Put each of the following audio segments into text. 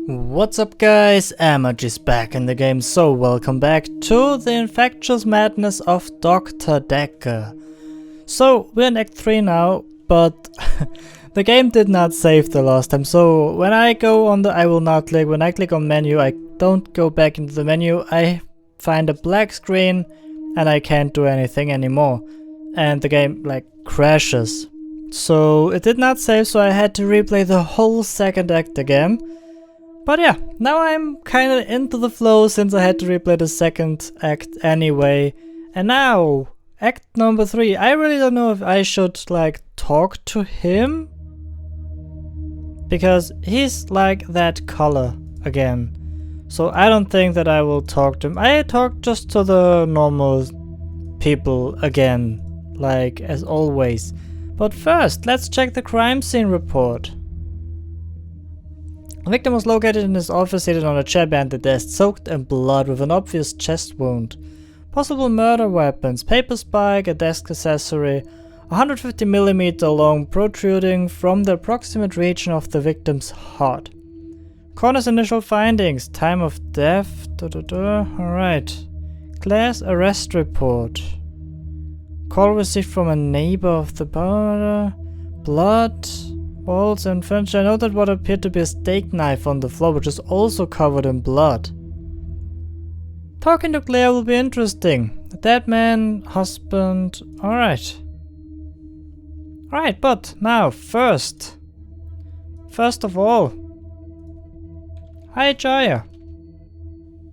What's up guys, Amag is back in the game, so welcome back to the Infectious madness of Doctor Dekker. So, we're in Act 3 now, but the game did not save the last time, so when I go on the I will not click, when I click on menu, I don't go back into the menu, I find a black screen and I can't do anything anymore. And the game like crashes. So it did not save, so I had to replay the whole second act again. But yeah, now I'm kinda into the flow since I had to replay the second act anyway. And now, act number 3. I really don't know if I should like talk to him. Because he's like that color again. So I don't think that I will talk to him. I talk just to the normal people again, like as always. But first, let's check the crime scene report. The victim was located in his office, seated on a chair behind the desk, soaked in blood with an obvious chest wound. Possible murder weapons: paper spike, a desk accessory, 150mm long protruding from the approximate region of the victim's heart. Coroner's initial findings: time of death. Alright. Claire's arrest report. Call received from a neighbor of the murder. Blood. Balls and furniture. I noted what appeared to be a steak knife on the floor, which is also covered in blood. Talking to Claire will be interesting. A dead man, husband. Alright. Alright, but now, first of all. Hi, Jaya.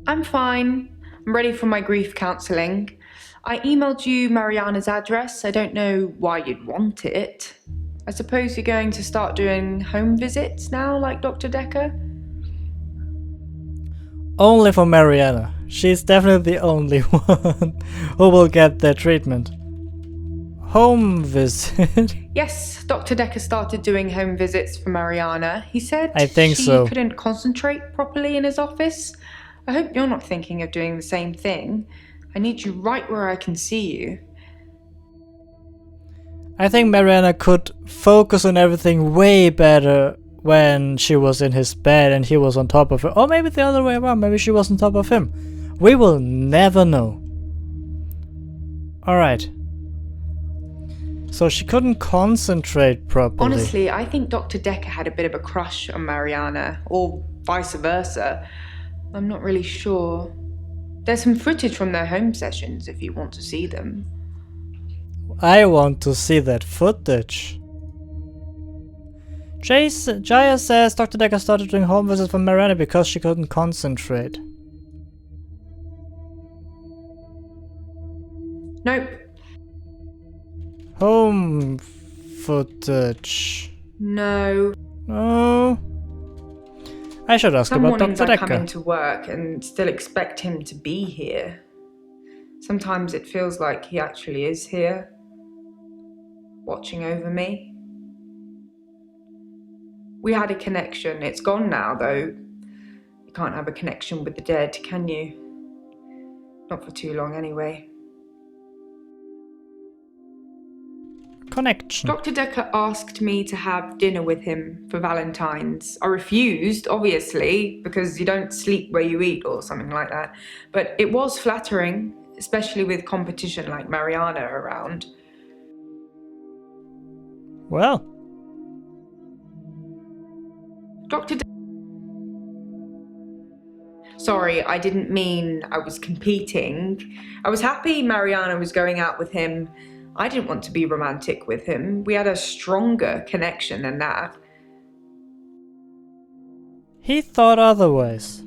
I'm fine. I'm ready for my grief counselling. I emailed you Marianna's address. I don't know why you'd want it. I suppose you're going to start doing home visits now, like Dr. Dekker? Only for Marianna. She's definitely the only one who will get their treatment. Home visit? Yes, Dr. Dekker started doing home visits for Marianna. He said she couldn't concentrate properly in his office. I hope you're not thinking of doing the same thing. I need you right where I can see you. I think Marianna could focus on everything way better when she was in his bed and he was on top of her. Or maybe the other way around, maybe she was on top of him. We will never know. Alright. So she couldn't concentrate properly. Honestly, I think Dr. Dekker had a bit of a crush on Marianna, or vice versa. I'm not really sure. There's some footage from their home sessions if you want to see them. I want to see that footage. Jaya says Dr. Dekker started doing home visits for Marianna because she couldn't concentrate. Nope. Home footage. No. No. I should ask about Dr. Dekker. Some mornings I come into work and still expect him to be here. Sometimes it feels like he actually is here, watching over me. We had a connection. It's gone now, though. You can't have a connection with the dead, can you? Not for too long, anyway. Connection. Dr. Dekker asked me to have dinner with him for Valentine's. I refused, obviously, because you don't sleep where you eat or something like that. But it was flattering, especially with competition like Marianna around. Well. Dr. Sorry, I didn't mean I was competing. I was happy Marianna was going out with him. I didn't want to be romantic with him. We had a stronger connection than that. He thought otherwise.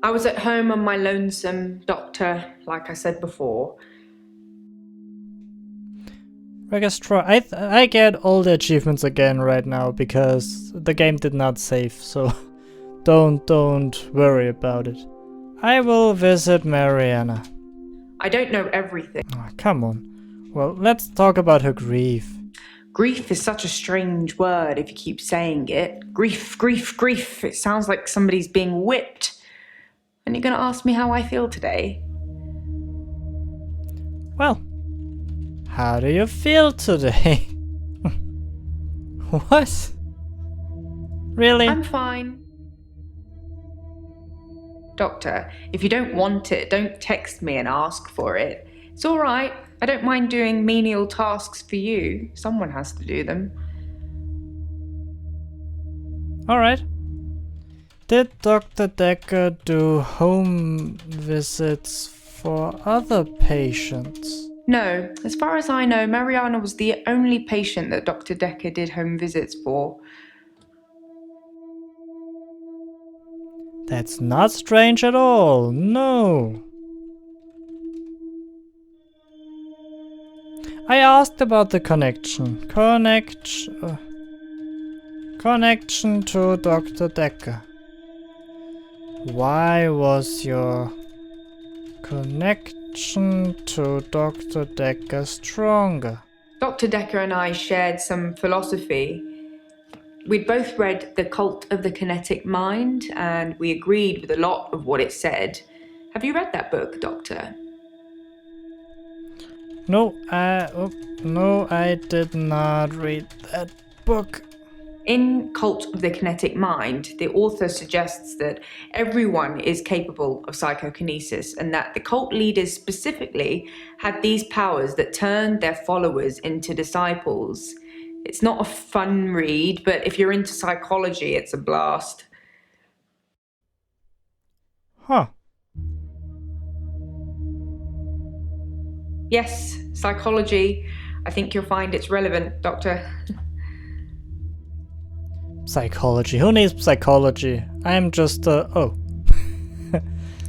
I was at home on my lonesome, Doctor, like I said before. Registrar, I get all the achievements again right now because the game did not save, so don't worry about it. I will visit Marianna. I don't know everything. Oh, come on. Well, let's talk about her grief. Grief is such a strange word if you keep saying it. Grief, grief, grief. It sounds like somebody's being whipped. And you're going to ask me how I feel today? Well, how do you feel today? What? Really? I'm fine. Doctor, if you don't want it, don't text me and ask for it. It's alright. I don't mind doing menial tasks for you. Someone has to do them. Alright. Did Dr. Dekker do home visits for other patients? No, as far as I know, Marianna was the only patient that Dr. Dekker did home visits for. That's not strange at all. No. I asked about the connection. Connection to Dr. Dekker. Why was your connection to Dr. Dekker stronger? Dr. Dekker and I shared some philosophy. We'd both read The Cult of the Kinetic Mind, and we agreed with a lot of what it said. Have you read that book, Doctor? No, I did not read that book. In Cult of the Kinetic Mind, the author suggests that everyone is capable of psychokinesis and that the cult leaders specifically had these powers that turned their followers into disciples. It's not a fun read, but if you're into psychology, it's a blast. Huh. Yes, psychology. I think you'll find it's relevant, Doctor. Psychology. Who needs psychology? I am just oh.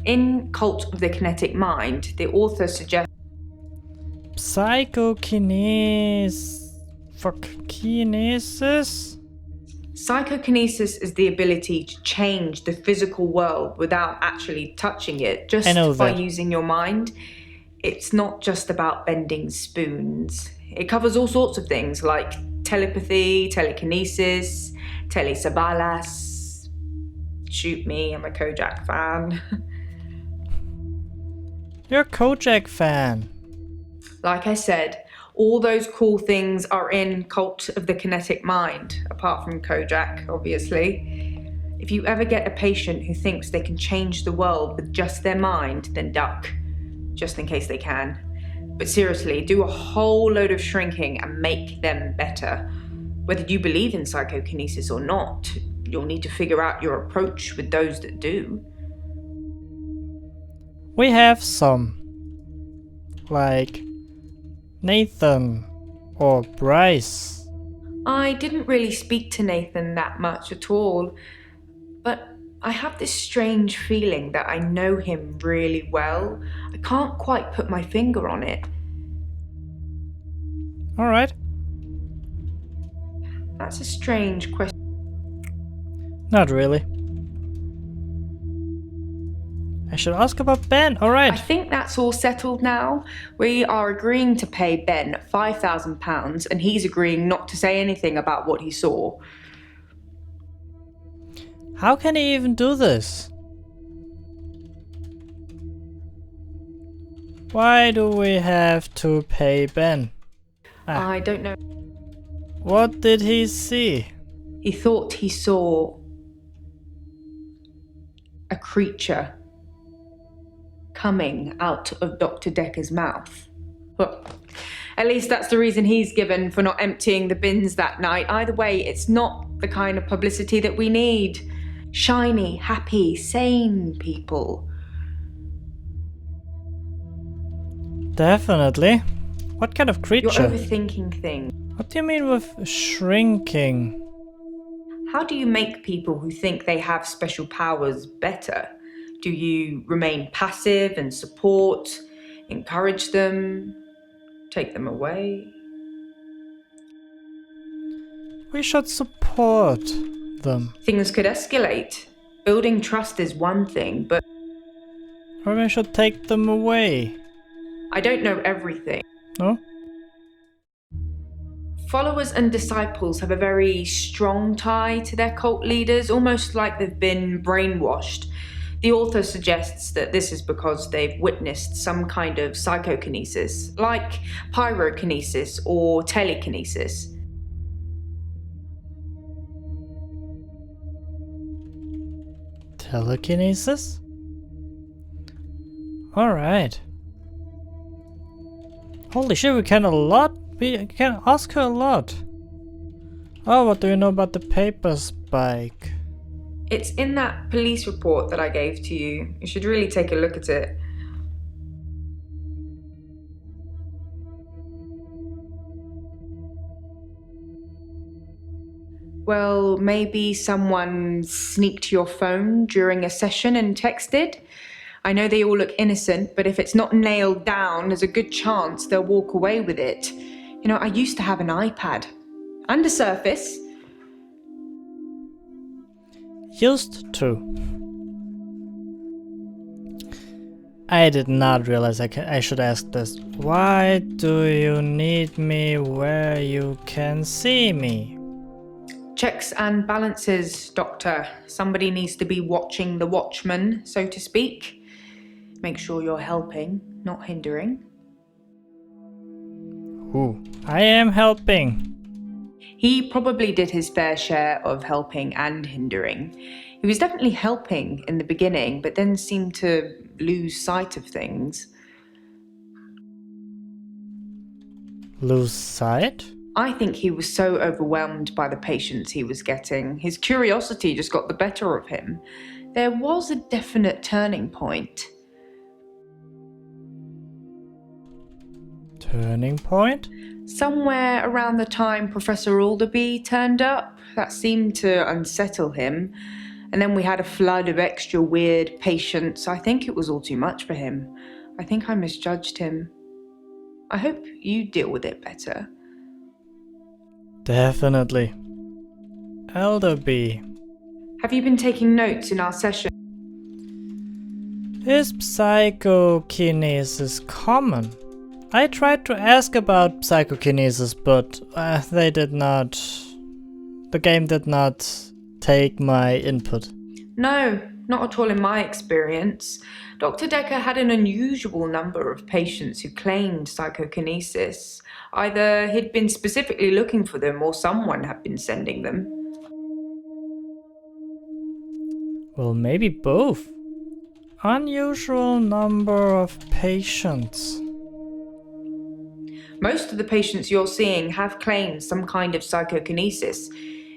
In Cult of the Kinetic Mind, the author suggests Kinesis? psychokinesis is the ability to change the physical world without actually touching it, just by using your mind. It's not just about bending spoons. It covers all sorts of things like telepathy, telekinesis, telesabalas. Shoot me, I'm a Kojak fan. You're a Kojak fan. Like I said, all those cool things are in Cult of the Kinetic Mind, apart from Kojak, obviously. If you ever get a patient who thinks they can change the world with just their mind, then duck, just in case they can. But seriously, do a whole load of shrinking and make them better. Whether you believe in psychokinesis or not, you'll need to figure out your approach with those that do. We have some. Like Nathan or Bryce. I didn't really speak to Nathan that much at all, but I have this strange feeling that I know him really well. I can't quite put my finger on it. Alright. That's a strange question. Not really. I should ask about Ben. Alright. I think that's all settled now. We are agreeing to pay Ben £5,000 and he's agreeing not to say anything about what he saw. How can he even do this? Why do we have to pay Ben? I don't know. What did he see? He thought he saw a creature coming out of Dr. Dekker's mouth. Well, at least that's the reason he's given for not emptying the bins that night. Either way, it's not the kind of publicity that we need. Shiny, happy, sane people. Definitely. What kind of creature? You're overthinking things. What do you mean with shrinking? How do you make people who think they have special powers better? Do you remain passive and support, encourage them, take them away? We should support them. Things could escalate. Building trust is one thing, but Or we should take them away. I don't know everything. No? Followers and disciples have a very strong tie to their cult leaders, almost like they've been brainwashed. The author suggests that this is because they've witnessed some kind of psychokinesis, like pyrokinesis or telekinesis. Telekinesis? Alright. Holy shit, we can ask her a lot. Oh, what do you know about the paper spike? It's in that police report that I gave to you. You should really take a look at it. Well, maybe someone sneaked your phone during a session and texted. I know they all look innocent, but if it's not nailed down, there's a good chance they'll walk away with it. You know, I used to have an iPad. And a Surface. Used to. I did not realize I should ask this. Why do you need me where you can see me? Checks and balances, Doctor. Somebody needs to be watching the watchman, so to speak. Make sure you're helping, not hindering. Ooh, I am helping. He probably did his fair share of helping and hindering. He was definitely helping in the beginning, but then seemed to lose sight of things. Lose sight? I think he was so overwhelmed by the patients he was getting. His curiosity just got the better of him. There was a definite turning point. Turning point? Somewhere around the time Professor Alderby turned up, that seemed to unsettle him. And then we had a flood of extra weird patients. I think it was all too much for him. I think I misjudged him. I hope you deal with it better. Definitely. Elderby. Have you been taking notes in our session? Is psychokinesis common? I tried to ask about psychokinesis, but they did not. The game did not take my input. No, not at all in my experience. Dr. Dekker had an unusual number of patients who claimed psychokinesis. Either he'd been specifically looking for them or someone had been sending them. Well, maybe both. Unusual number of patients. Most of the patients you're seeing have claimed some kind of psychokinesis.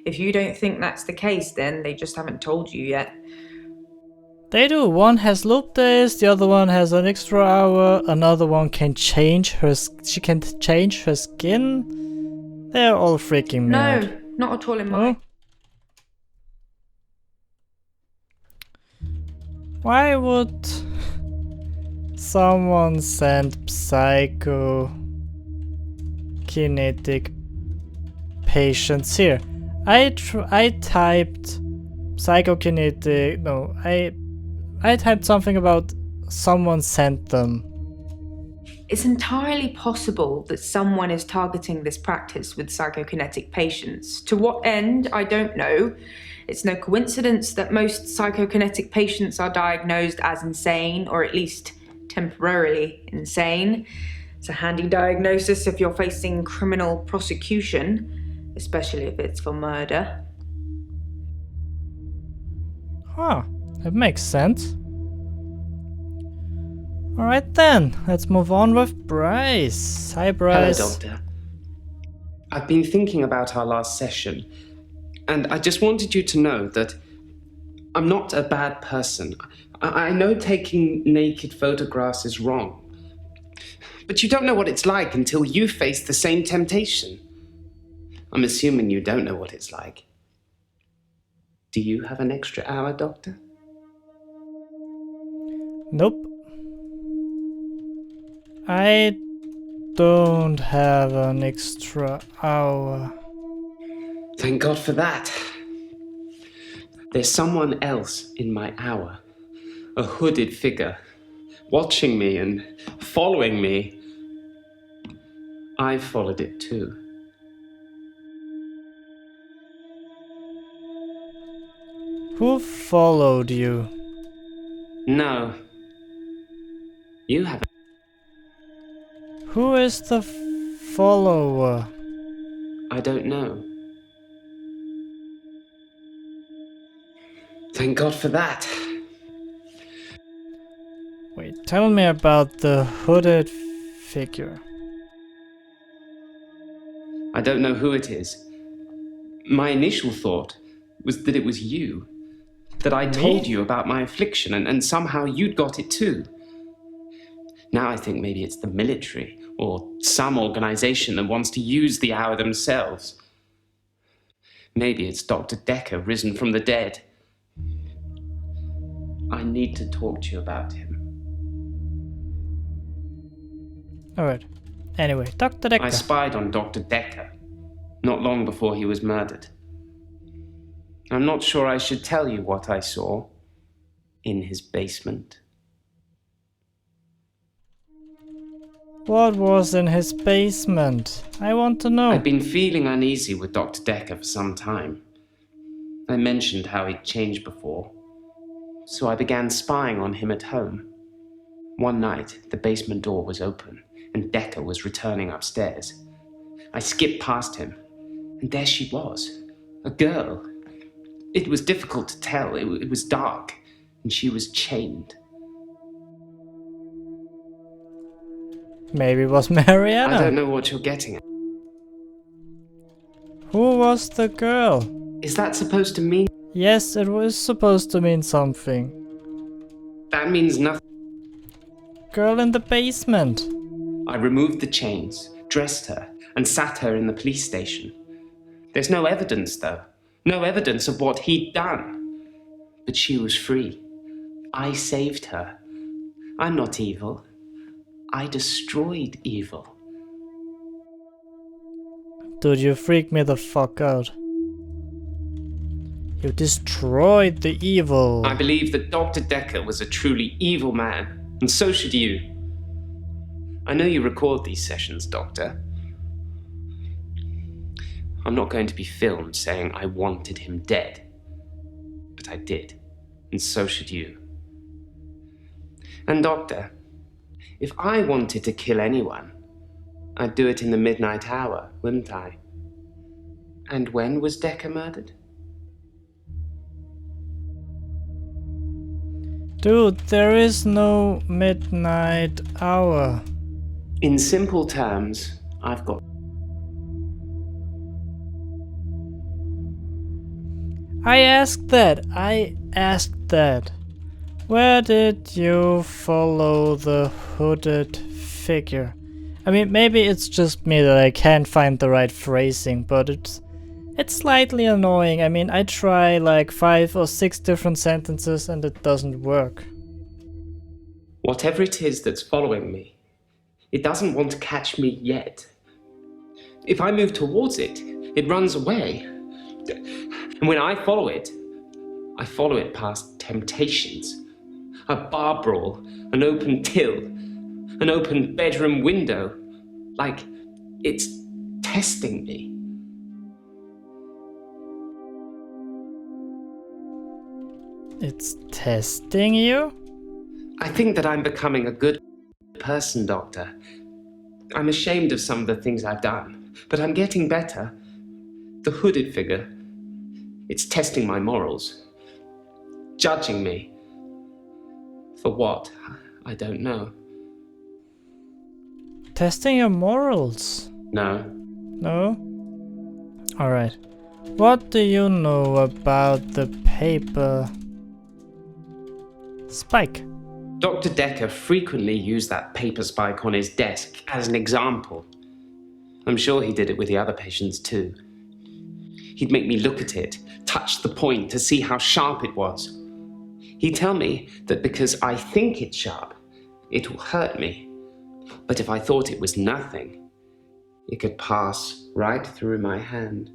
If you don't think that's the case, then they just haven't told you yet. They do. One has loop days, the other one has an extra hour, another one can change her. She can change her skin. They're all freaking me out. No, not at all in my. Why would someone send psychokinetic patients here? I typed psychokinetic. No, I typed something about someone sent them. It's entirely possible that someone is targeting this practice with psychokinetic patients. To what end, I don't know. It's no coincidence that most psychokinetic patients are diagnosed as insane, or at least temporarily insane. It's a handy diagnosis if you're facing criminal prosecution, especially if it's for murder. Huh, that makes sense. Alright then, let's move on with Bryce. Hi Bryce. Hello, Doctor. I've been thinking about our last session, and I just wanted you to know that I'm not a bad person. I know taking naked photographs is wrong, but you don't know what it's like until you face the same temptation. I'm assuming you don't know what it's like. Do you have an extra hour, Doctor? Nope. I don't have an extra hour. Thank God for that. There's someone else in my hour. A hooded figure, watching me and following me. I followed it too. Who followed you? No. You haven't. Who is the follower? I don't know. Thank God for that. Anyway, tell me about the hooded figure. I don't know who it is. My initial thought was that it was you. That I told you about my affliction and somehow you'd got it too. Now I think maybe it's the military or some organization that wants to use the hour themselves. Maybe it's Dr. Dekker risen from the dead. I need to talk to you about him. Alright. Anyway, Dr. Dekker. I spied on Dr. Dekker not long before he was murdered. I'm not sure I should tell you what I saw in his basement. What was in his basement? I want to know. I'd been feeling uneasy with Dr. Dekker for some time. I mentioned how he'd changed before, so I began spying on him at home. One night, the basement door was open, and Dekker was returning upstairs. I skipped past him, and there she was, a girl. It was difficult to tell, it was dark, and she was chained. Maybe it was Marianna. I don't know what you're getting at. Who was the girl? Is that supposed to mean? Yes, it was supposed to mean something. That means nothing. Girl in the basement. I removed the chains, dressed her, and sat her in the police station. There's no evidence, though. No evidence of what he'd done. But she was free. I saved her. I'm not evil. I destroyed evil. Dude, you freak me the fuck out. You destroyed the evil. I believe that Dr. Dekker was a truly evil man, and so should you. I know you record these sessions, Doctor. I'm not going to be filmed saying I wanted him dead. But I did, and so should you. And Doctor, if I wanted to kill anyone, I'd do it in the midnight hour, wouldn't I? And when was Dekker murdered? Dude, there is no midnight hour. In simple terms, I've got... I asked that. Where did you follow the hooded figure? I mean, maybe it's just me that I can't find the right phrasing, but it's slightly annoying. I mean, I try like 5 or 6 different sentences and it doesn't work. Whatever it is that's following me, it doesn't want to catch me yet. If I move towards it, it runs away. And when I follow it past temptations. A bar brawl, an open till, an open bedroom window. Like it's testing me. It's testing you? I think that I'm becoming a good person, Doctor. I'm ashamed of some of the things I've done, but I'm getting better. The hooded figure, it's testing my morals. Judging me. For what? I don't know. Testing your morals? No. No? Alright. What do you know about the paper spike? Dr. Dekker frequently used that paper spike on his desk as an example. I'm sure he did it with the other patients too. He'd make me look at it, touch the point to see how sharp it was. He'd tell me that because I think it's sharp, it will hurt me. But if I thought it was nothing, it could pass right through my hand.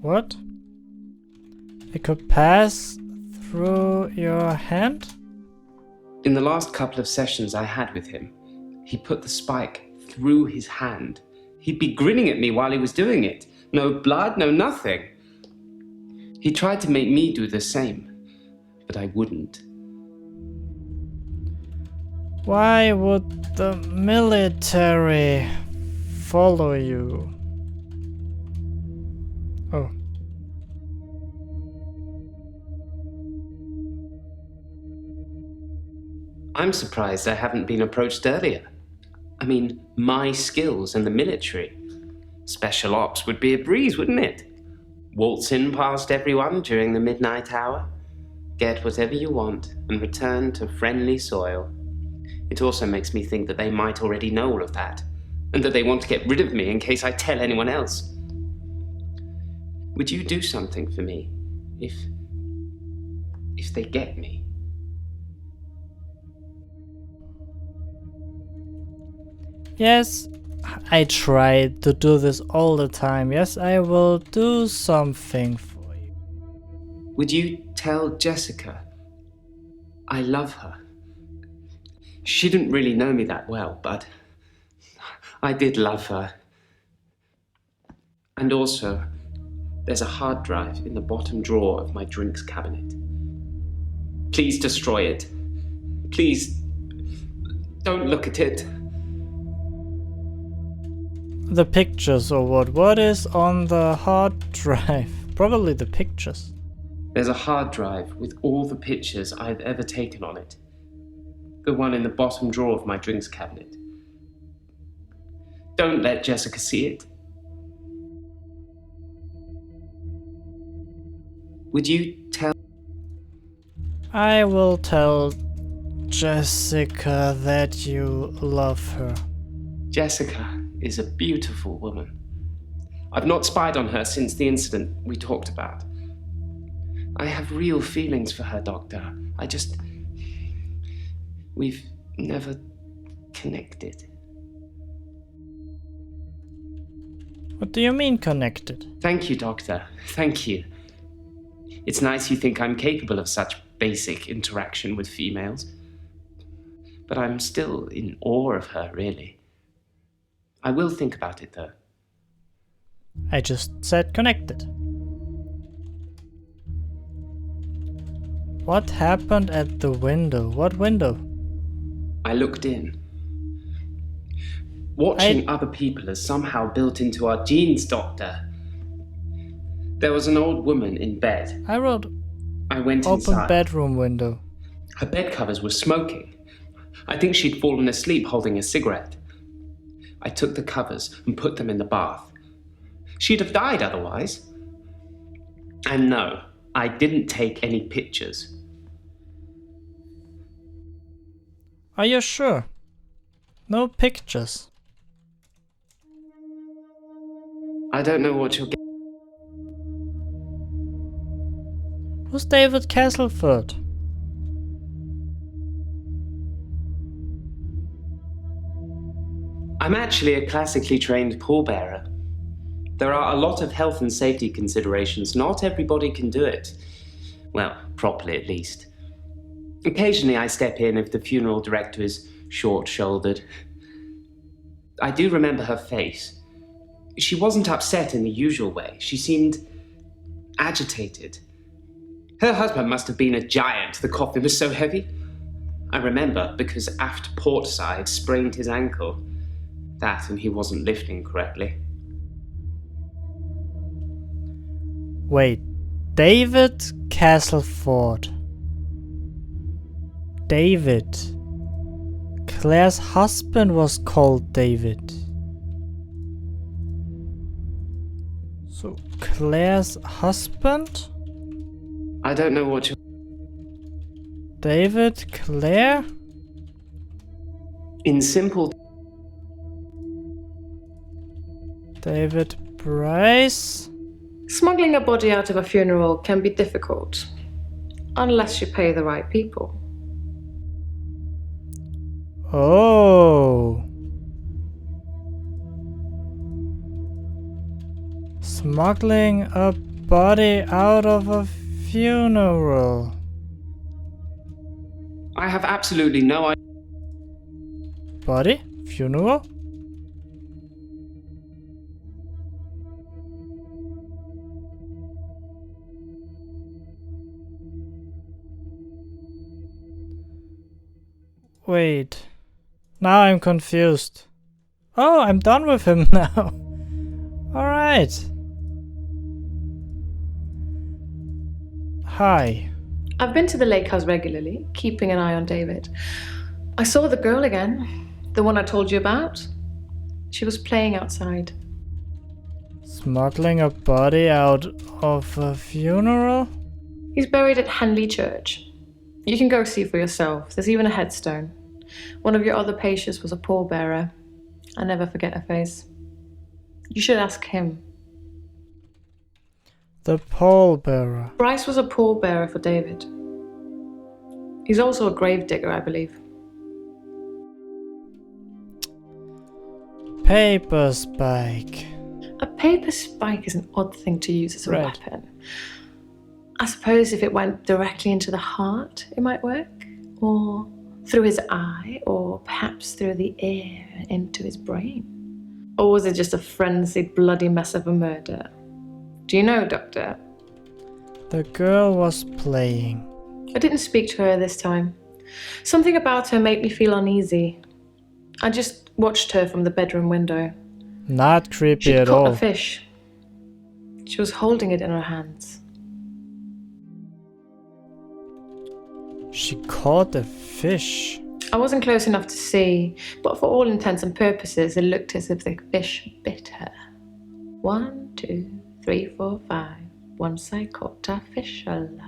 What? It could pass through your hand? In the last couple of sessions I had with him, he put the spike through his hand. He'd be grinning at me while he was doing it. No blood, no nothing. He tried to make me do the same, but I wouldn't. Why would the military follow you? Oh. I'm surprised I haven't been approached earlier. I mean, my skills in the military. Special ops would be a breeze, wouldn't it? Waltz in past everyone during the midnight hour, get whatever you want, and return to friendly soil. It also makes me think that they might already know all of that, and that they want to get rid of me in case I tell anyone else. Would you do something for me if they get me? Yes, I try to do this all the time. Yes, I will do something for you. Would you tell Jessica I love her? She didn't really know me that well, but I did love her. And also, there's a hard drive in the bottom drawer of my drinks cabinet. Please destroy it. Please, don't look at it. The pictures or what? What is on the hard drive? Probably the pictures. There's a hard drive with all the pictures I've ever taken on it. The one in the bottom drawer of my drinks cabinet. Don't let Jessica see it. Would you tell... I will tell Jessica that you love her. Jessica is a beautiful woman. I've not spied on her since the incident we talked about. I have real feelings for her, Doctor. We've never connected. What do you mean connected? Thank you, Doctor. Thank you. It's nice you think I'm capable of such basic interaction with females. But I'm still in awe of her, really. I will think about it, though. I just said connected. What happened at the window? What window? I looked in. Watching other people is somehow built into our genes, Doctor. There was an old woman in bed. I wrote I went open inside. bedroom window. Her bed covers were smoking. I think she'd fallen asleep holding a cigarette. I took the covers and put them in the bath. She'd have died otherwise. And no, I didn't take any pictures. Are you sure? No pictures. I don't know what you're getting. Who's David Castleford? I'm actually a classically trained pallbearer. There are a lot of health and safety considerations. Not everybody can do it. Well, properly at least. Occasionally I step in if the funeral director is short-shouldered. I do remember her face. She wasn't upset in the usual way. She seemed agitated. Her husband must have been a giant. The coffin was so heavy. I remember because aft port side sprained his ankle. That and he wasn't lifting correctly. Wait, David Castleford. David. Claire's husband was called David. So, Claire's husband? I don't know what you're... David, Claire? In simple... David, Bryce? Smuggling a body out of a funeral can be difficult, unless you pay the right people. Oh. Smuggling a body out of a funeral. I have absolutely no idea. Body? Funeral? Wait. Now I'm confused. Oh, I'm done with him now. Alright. Hi. I've been to the lake house regularly, keeping an eye on David. I saw the girl again, the one I told you about. She was playing outside. Smuggling a body out of a funeral? He's buried at Henley Church. You can go see for yourself. There's even a headstone. One of your other patients was a pallbearer. I never forget her face. You should ask him. The pallbearer. Bryce was a pallbearer for David. He's also a grave digger, I believe. Paper spike. A paper spike is an odd thing to use as a Right. weapon. I suppose if it went directly into the heart, it might work. Or through his eye, or perhaps through the ear and into his brain. Or was it just a frenzied, bloody mess of a murder? Do you know, Doctor? The girl was playing. I didn't speak to her this time. Something about her made me feel uneasy. I just watched her from the bedroom window. Not creepy She'd at caught all. a fish. She was holding it in her hands. She caught a fish. I wasn't close enough to see, but for all intents and purposes, it looked as if the fish bit her. 1, 2, 3, 4, 5. Once I caught a fish alive.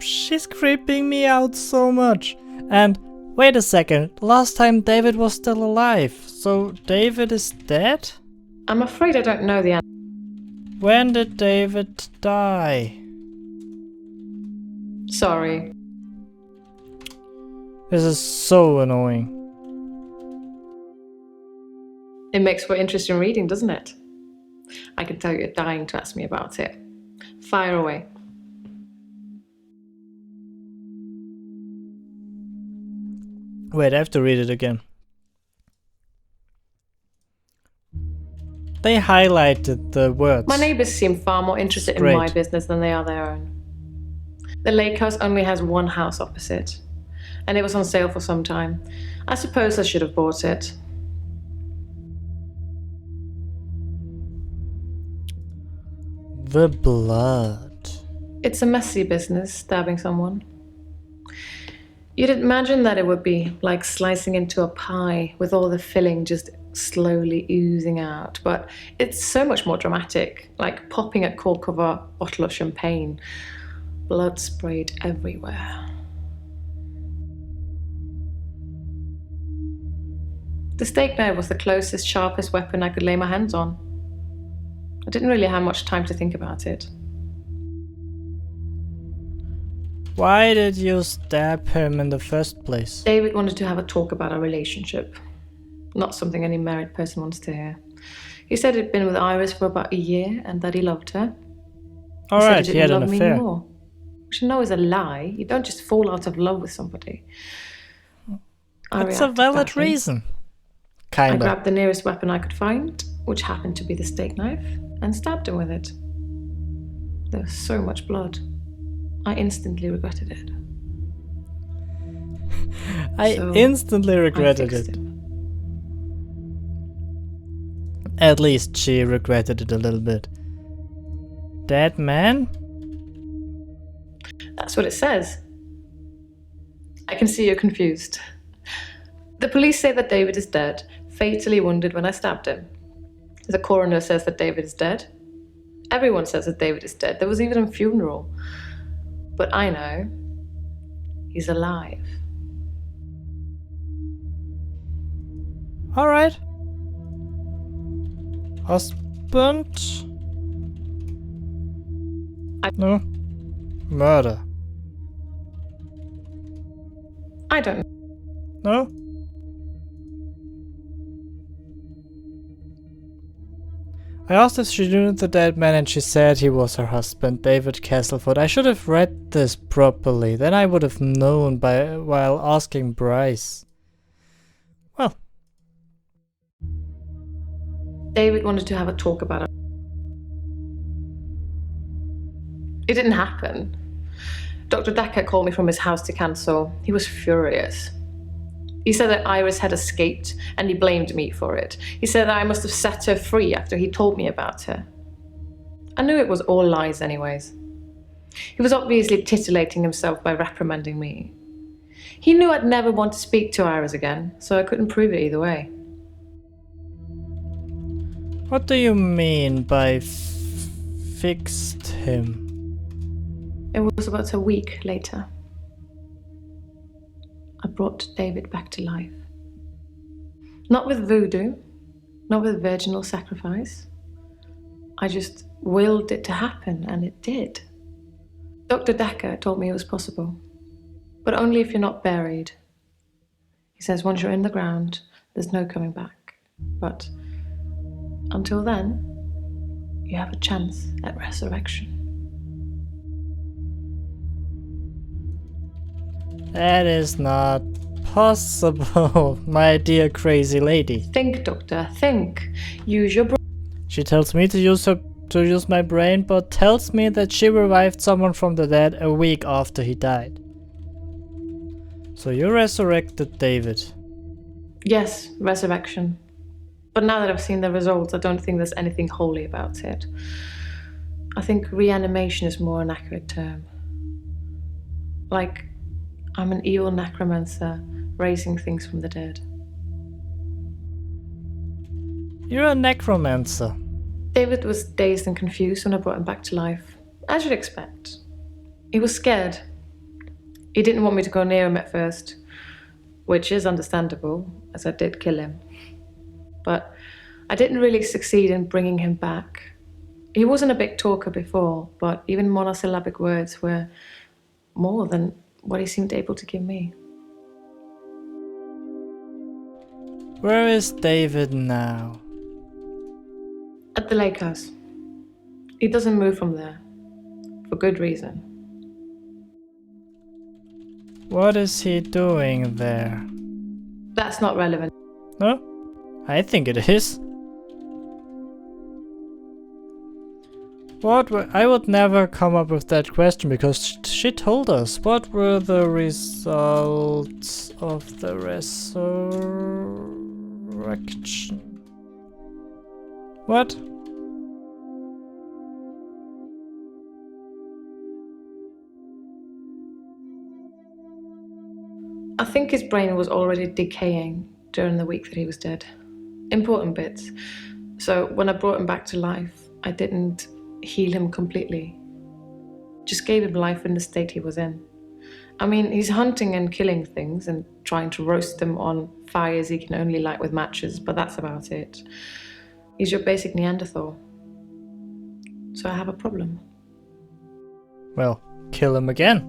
She's creeping me out so much. And wait a second, last time David was still alive, so David is dead? I'm afraid I don't know the answer. When did David die? Sorry. This is so annoying. It makes for interesting reading, doesn't it? I can tell you're dying to ask me about it. Fire away. Wait, I have to read it again. They highlighted the words. My neighbours seem far more interested in Great. my business than they are their own. The lake house only has one house opposite, and it was on sale for some time. I suppose I should have bought it. The blood. It's a messy business, stabbing someone. You'd imagine that it would be like slicing into a pie with all the filling just slowly oozing out, but it's so much more dramatic, like popping a cork of a bottle of champagne. Blood sprayed everywhere. The steak knife was the closest, sharpest weapon I could lay my hands on. I didn't really have much time to think about it. Why did you stab him in the first place? David wanted to have a talk about our relationship. Not something any married person wants to hear. He said he'd been with Iris for about a year and that he loved her. Alright, he he had didn't an love me affair. anymore. Which I know is a lie. You don't just fall out of love with somebody. That's a valid reason. I Kinda. grabbed the nearest weapon I could find, which happened to be the steak knife, and stabbed him with it. There was so much blood. I instantly regretted it. I So, instantly I regretted fixed it. him. At least she regretted it a little bit. Dead man? That's what it says. I can see you're confused. The police say that David is dead, fatally wounded when I stabbed him. The coroner says that David is dead. Everyone says that David is dead. There was even a funeral. But I know he's alive. Alright. Husband? No. Murder. I don't know. No? I asked if she knew the dead man and she said he was her husband, David Castleford. I should have read this properly, then I would have known while asking Bryce. Well. David wanted to have a talk about it. It didn't happen. Dr. Dekker called me from his house to cancel. He was furious. He said that Iris had escaped and he blamed me for it. He said that I must have set her free after he told me about her. I knew it was all lies anyways. He was obviously titillating himself by reprimanding me. He knew I'd never want to speak to Iris again, so I couldn't prove it either way. What do you mean by fixed him? It was about a week later. I brought David back to life. Not with voodoo, not with virginal sacrifice. I just willed it to happen, and it did. Dr. Dekker told me it was possible, but only if you're not buried. He says once you're in the ground, there's no coming back. But until then, you have a chance at resurrection. That is not possible, my dear crazy lady. Think, Doctor, think. Use your brain. She tells me to use my brain, but tells me that she revived someone from the dead a week after he died. So you resurrected David. Yes, resurrection. But now that I've seen the results, I don't think there's anything holy about it. I think reanimation is more an accurate term. Like, I'm an evil necromancer raising things from the dead. You're a necromancer. David was dazed and confused when I brought him back to life, as you'd expect. He was scared. He didn't want me to go near him at first, which is understandable, as I did kill him. But I didn't really succeed in bringing him back. He wasn't a big talker before, but even monosyllabic words were more than what he seemed able to give me. Where is David now? At the lake house. He doesn't move from there, for good reason. What is he doing there? That's not relevant. No? I think it is. I would never come up with that question because she told us. What were the results of the resurrection? What? I think his brain was already decaying during the week that he was dead. Important bits. So when I brought him back to life, I didn't heal him completely. Just gave him life in the state he was in. I mean, he's hunting and killing things and trying to roast them on fires he can only light with matches, but that's about it. He's your basic Neanderthal. So I have a problem. Well, kill him again.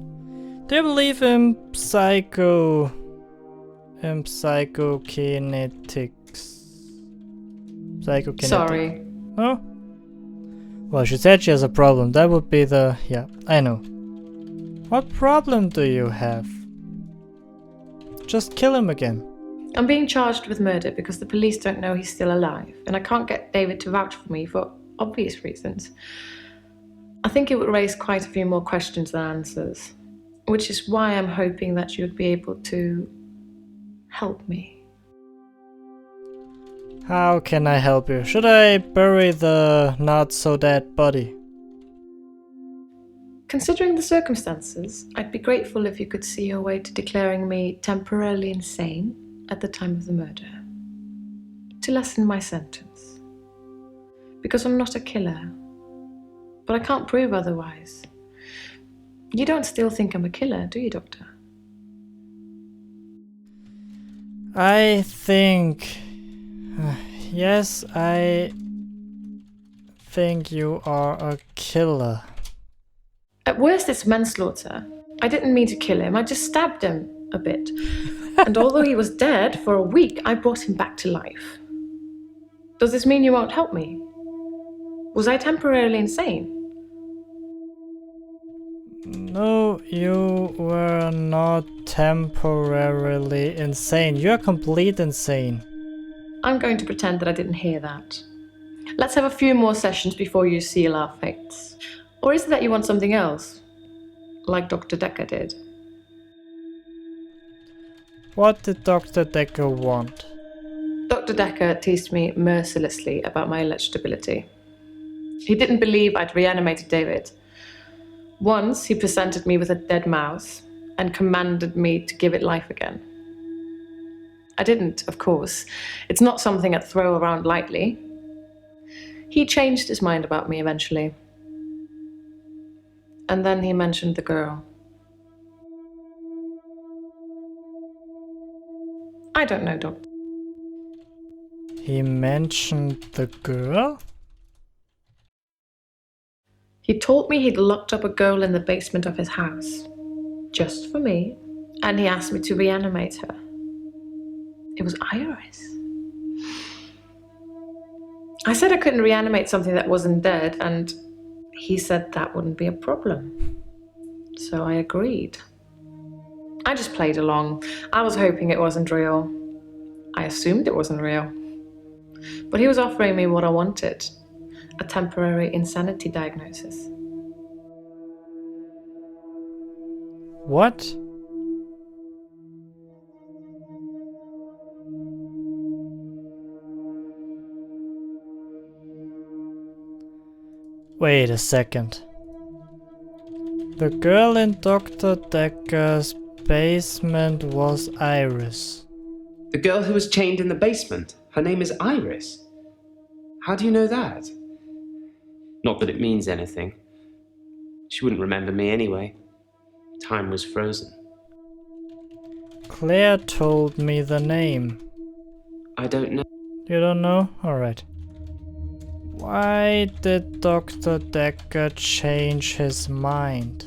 Do you believe in psychokinetics? Sorry. Oh? Well, she said she has a problem. That would be the... yeah, I know. What problem do you have? Just kill him again. I'm being charged with murder because the police don't know he's still alive, and I can't get David to vouch for me for obvious reasons. I think it would raise quite a few more questions than answers, which is why I'm hoping that you'd be able to help me. How can I help you? Should I bury the not-so-dead body? Considering the circumstances, I'd be grateful if you could see your way to declaring me temporarily insane at the time of the murder, to lessen my sentence. Because I'm not a killer, but I can't prove otherwise. You don't still think I'm a killer, do you, Doctor? I think... yes, I think you are a killer. At worst, it's manslaughter. I didn't mean to kill him, I just stabbed him a bit. And although he was dead for a week, I brought him back to life. Does this mean you won't help me? Was I temporarily insane? No, you were not temporarily insane. You're complete insane. I'm going to pretend that I didn't hear that. Let's have a few more sessions before you seal our fates. Or is it that you want something else? Like Dr. Dekker did? What did Dr. Dekker want? Dr. Dekker teased me mercilessly about my alleged ability. He didn't believe I'd reanimated David. Once he presented me with a dead mouse and commanded me to give it life again. I didn't, of course. It's not something I'd throw around lightly. He changed his mind about me eventually. And then he mentioned the girl. I don't know, Doctor. He mentioned the girl? He told me he'd locked up a girl in the basement of his house. Just for me. And he asked me to reanimate her. It was Iris. I said I couldn't reanimate something that wasn't dead, and he said that wouldn't be a problem. So I agreed. I just played along. I was hoping it wasn't real. I assumed it wasn't real. But he was offering me what I wanted. A temporary insanity diagnosis. What? Wait a second. The girl in Dr. Dekker's basement was Iris. The girl who was chained in the basement. Her name is Iris. How do you know that? Not that it means anything. She wouldn't remember me anyway. Time was frozen. Claire told me the name. I don't know. You don't know? Alright. Why did Dr. Dekker change his mind?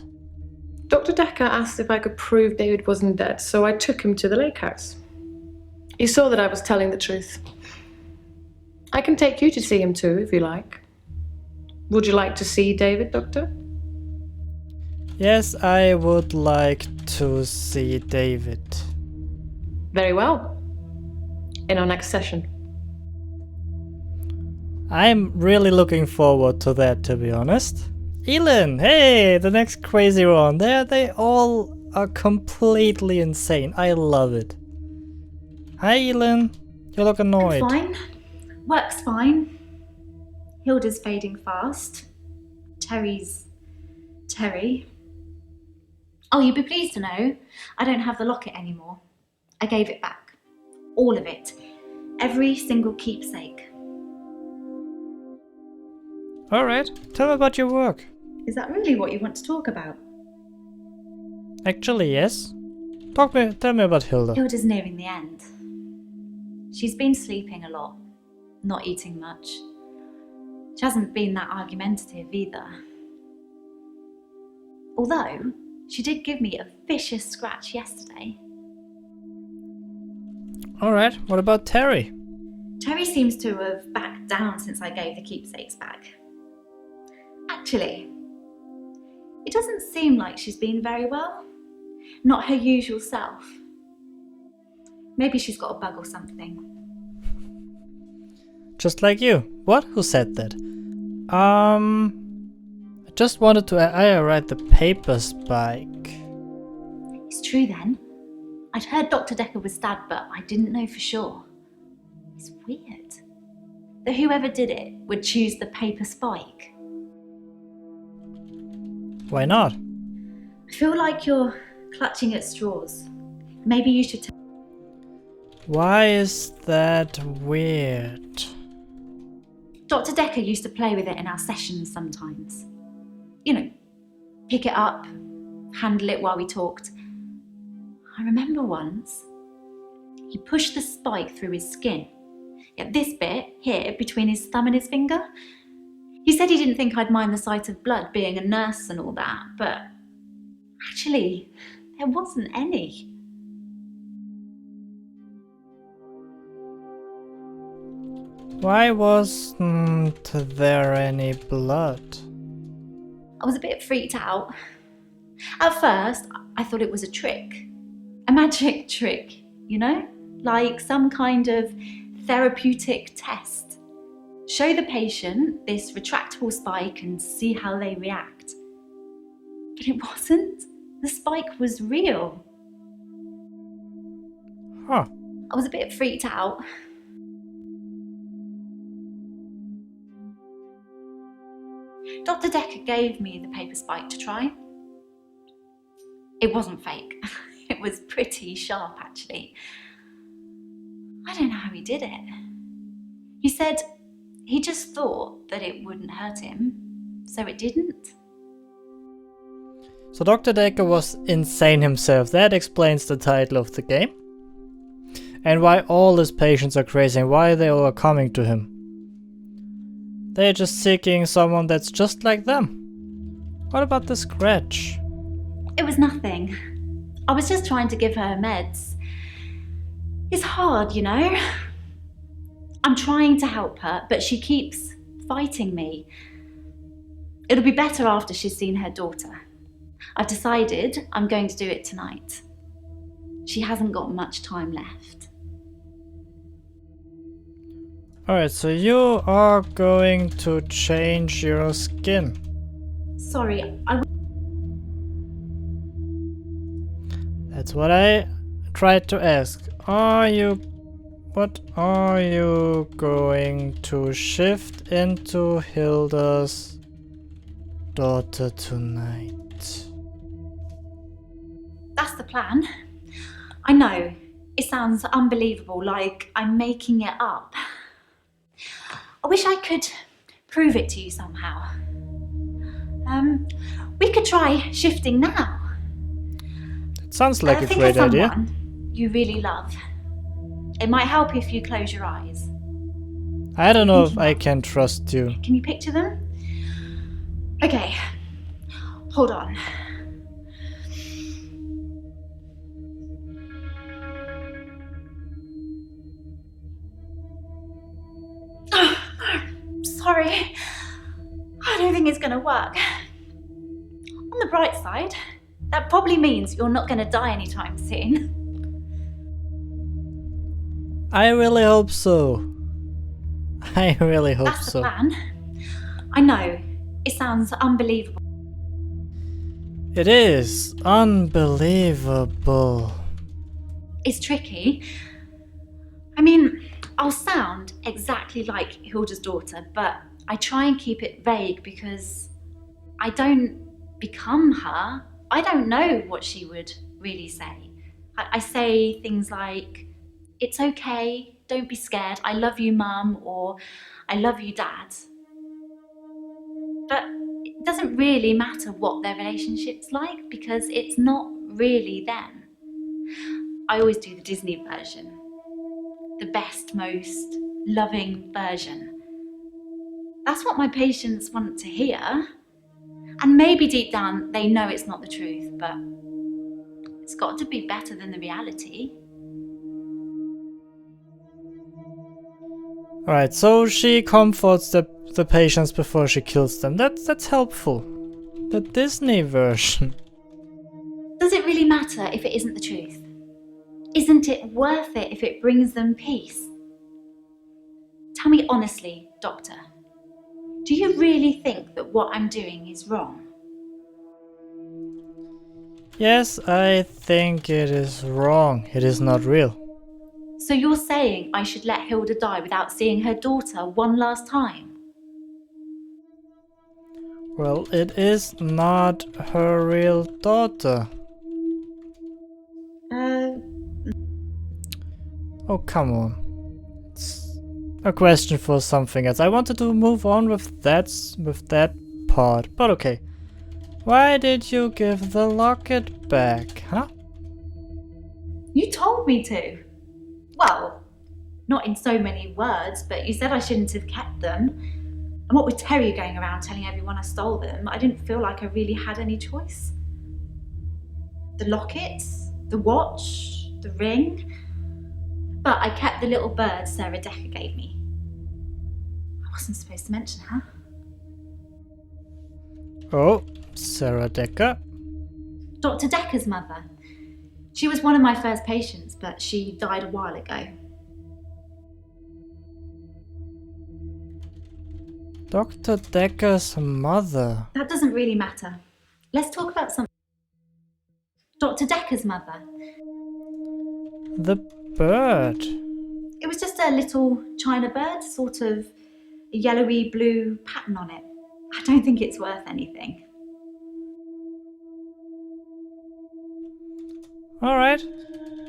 Dr. Dekker asked if I could prove David wasn't dead, so I took him to the lake house. He saw that I was telling the truth. I can take you to see him too, if you like. Would you like to see David, Doctor? Yes, I would like to see David. Very well. In our next session. I'm really looking forward to that, to be honest. Elin, hey, the next crazy one. They all are completely insane. I love it. Hi, Elin. You look annoyed. I'm fine. Work's fine. Hilda's fading fast. Terry's Terry. Oh, you'd be pleased to know I don't have the locket anymore. I gave it back. All of it. Every single keepsake. Alright, tell me about your work. Is that really what you want to talk about? Actually, yes. Tell me about Hilda. Hilda's nearing the end. She's been sleeping a lot, not eating much. She hasn't been that argumentative either. Although, she did give me a vicious scratch yesterday. Alright, what about Terry? Terry seems to have backed down since I gave the keepsakes back. Actually, it doesn't seem like she's been very well. Not her usual self. Maybe she's got a bug or something. Just like you. What? Who said that? I just wanted to ride the paper spike. It's true then. I'd heard Dr. Dekker was stabbed, but I didn't know for sure. It's weird that whoever did it would choose the paper spike. Why not? I feel like you're clutching at straws. Maybe you should Why is that weird? Dr. Dekker used to play with it in our sessions sometimes. You know, pick it up, handle it while we talked. I remember once, he pushed the spike through his skin. Yeah, this bit here between his thumb and his finger. He said he didn't think I'd mind the sight of blood being a nurse and all that, but actually, there wasn't any. Why wasn't there any blood? I was a bit freaked out. At first, I thought it was a trick. A magic trick, you know? Like some kind of therapeutic test. Show the patient this retractable spike and see how they react. But it wasn't. The spike was real. Huh. I was a bit freaked out. Dr. Dekker gave me the paper spike to try. It wasn't fake. It was pretty sharp, actually. I don't know how he did it. He said he just thought that it wouldn't hurt him, so it didn't. So Dr. Dekker was insane himself. That explains the title of the game. And why all his patients are crazy and why they all are coming to him. They're just seeking someone that's just like them. What about the scratch? It was nothing. I was just trying to give her meds. It's hard, you know? I'm trying to help her, but she keeps fighting me. It'll be better after she's seen her daughter. I've decided I'm going to do it tonight. She hasn't got much time left. Alright, so you are going to change your skin. Sorry, That's what I tried to ask. What are you going to shift into Hilda's daughter tonight? That's the plan. I know, it sounds unbelievable, like I'm making it up. I wish I could prove it to you somehow. We could try shifting now. It sounds like a Think great of idea. someone you really love. It might help if you close your eyes. I don't know if I can trust you. Can you picture them? Okay, hold on. Sorry, I don't think it's gonna work. On the bright side, that probably means you're not gonna die anytime soon. I really hope so. I really hope That's the so. plan. I know, it sounds unbelievable. It is unbelievable. It's tricky. I mean, I'll sound exactly like Hilda's daughter, but I try and keep it vague because I don't become her. I don't know what she would really say. I say things like, "It's okay, don't be scared, I love you, Mum," or "I love you, Dad." But it doesn't really matter what their relationship's like because it's not really them. I always do the Disney version. The best, most loving version. That's what my patients want to hear. And maybe deep down they know it's not the truth, but it's got to be better than the reality. Alright, so she comforts the patients before she kills them. That's helpful. The Disney version. Does it really matter if it isn't the truth? Isn't it worth it if it brings them peace? Tell me honestly, Doctor, do you really think that what I'm doing is wrong? Yes, I think it is wrong. It is not real. So you're saying I should let Hilda die without seeing her daughter one last time? Well, it is not her real daughter. Oh, come on. It's a question for something else. I wanted to move on with that part, but okay. Why did you give the locket back, huh? You told me to. Well, not in so many words, but you said I shouldn't have kept them. And what with Terry going around telling everyone I stole them, I didn't feel like I really had any choice. The locket, the watch, the ring. But I kept the little bird Sarah Dekker gave me. I wasn't supposed to mention her. Oh, Sarah Dekker. Dr. Dekker's mother. She was one of my first patients, but she died a while ago. Dr. Dekker's mother. That doesn't really matter. Let's talk about something. Dr. Dekker's mother. The bird. It was just a little China bird, sort of a yellowy blue pattern on it. I don't think it's worth anything. Alright.